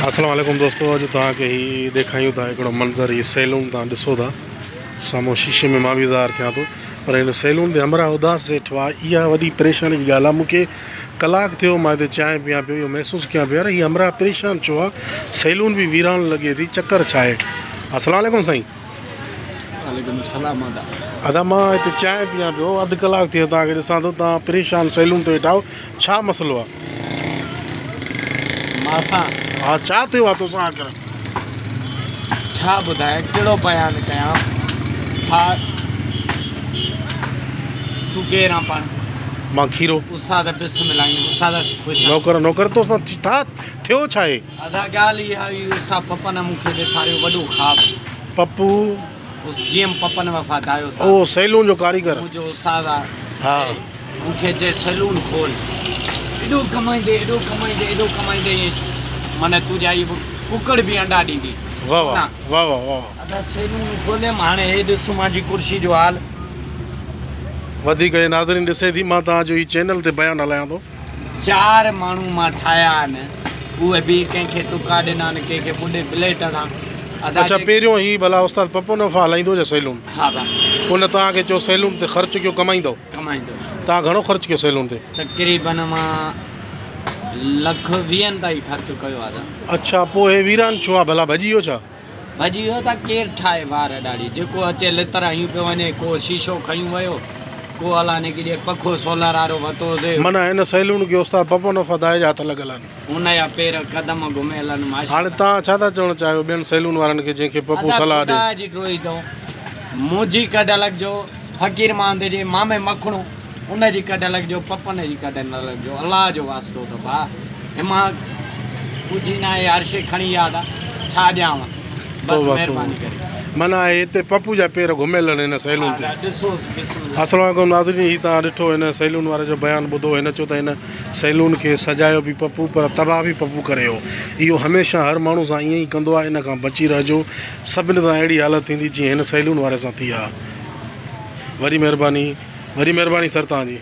अस्सलाम वालेकुम दोस्तों, अॼु तव्हांखे ही ॾेखारियूं था हिकिड़ो मंज़र। ही सैलून तव्हां ॾिसो था साम्हूं शीशे में, मां बि ज़ाहिर थियां थो, पर हिन सैलून ते हमरा उदास वेठो आहे। इहा वॾी परेशानी जी ॻाल्हि आहे। मूंखे कलाकु थियो मां हिते चांहि पियां पियो, इहो महसूसु कयां पियो यार हीअ हमरा परेशान छो आहे, सैलून बि वीरान लॻे थी, चकर छा आहे? अस्सलाम वालेकुम साईं। वालेकुम सलाम। अदा मां हिते चांहि पियां पियो, अधु कलाकु थियो तव्हांखे ॾिसां थो, तव्हां परेशान सैलून ते वेठा आहियो, छा मसइलो आहे? मासां हा, छा थियो आहे तोसां आख़िर? छा ॿुधाए, कहिड़ो बयानु कयां? हा, तूं केरु आहे? पाण मां खीरो उस्ताद बिस्मिल्लाह। उस्ताद ख़ुशि नौकर तोसां छा थियो? छा आहे? अदा ॻाल्हि इहा हुई, उस्ताद पपन मूंखे ॾेखारियो वॾो ख़्वाबु। पप्पू जीअं पपन वफ़ादायो ओ सैलून जो कारीगर मुंहिंजो उस्ताद आहे। हा, मूंखे चए सैलून खोल, एॾो कमाईंदे माना तुंहिंजा इहे कुकड़ बि अंडा ॾींदी। वाह वाह वाह वाह वाह। अदा सैलून खोलियमि, हाणे हे ॾिस मुंहिंजी कुर्सी जो हाल। वधीक नाज़रीन ॾिसे थी, मां तव्हांजो ही चैनल ते बयानु हलायां थो। 4 माण्हू मां ठाहिया आहिनि, उहे बि कंहिंखे टुका ॾिना आहिनि, कंहिंखे ॿुॾे प्लेट सां। अच्छा, पहिरियों ही भला उस्ताद पप्पू नफ़ा हलाईंदो जो सैलून? हा भाउ। उन तव्हांखे चयो सैलून ते ख़र्चु कयो, कमाईंदो? तव्हां घणो ख़र्चु कयो सैलून ते? तक़रीबन मां 1,20,000 ताईं ख़र्चु कयो आहे। अच्छा, पोइ हे वीरान छो आहे भला? भॼी वियो छा? भॼी वियो त केरु ठाहे वार ॾाढी, जेको अचे लितर हयूं पियो वञे, को शीशो खयूं वियो, को अलाने किथे पखो सोलर वारो वरितोसीं। माना हिन सैलून खे उस्ताद पप्पू नफ़ा जा हथ लॻल आहिनि, हुनजा पेर कदम घुमियल आहिनि। हाणे तव्हां छा था चवणु चाहियो ॿियनि सैलून वारनि खे जंहिंखे पप्पू सलाह ॾे? जी ड्रोई अथव, मुंहिंजी कढ लॻिजो, फ़क़ीर मांदे जे मामे मखणो उनजी कढ लॻिजो, पपन जी कढ न लॻिजो। अलाह जो वास्तो अथव भाउ, हिमां कुझु न आहे, हर शइ खणी यादि आहे, छा ॾियांव? बसि महिरबानी करे। माना हिते पप्पू जा पेर घुमियल आहिनि हिन सैलून ते। अस्सलाम वालेकुम नाज़रीन, ही तव्हां ॾिठो हिन सैलून वारे जो बयानु ॿुधो। हिन चयो त हिन सैलून खे सजायो बि पप्पू, पर तबाह बि पप्पू करे हो। इहो हमेशह हर माण्हू सां ईअं ई कंदो आहे, इन खां बची रहिजो। सभिनी सां अहिड़ी हालत थींदी जीअं हिन सैलून वारे सां थी आहे। वरी महिरबानी सर तव्हांजी।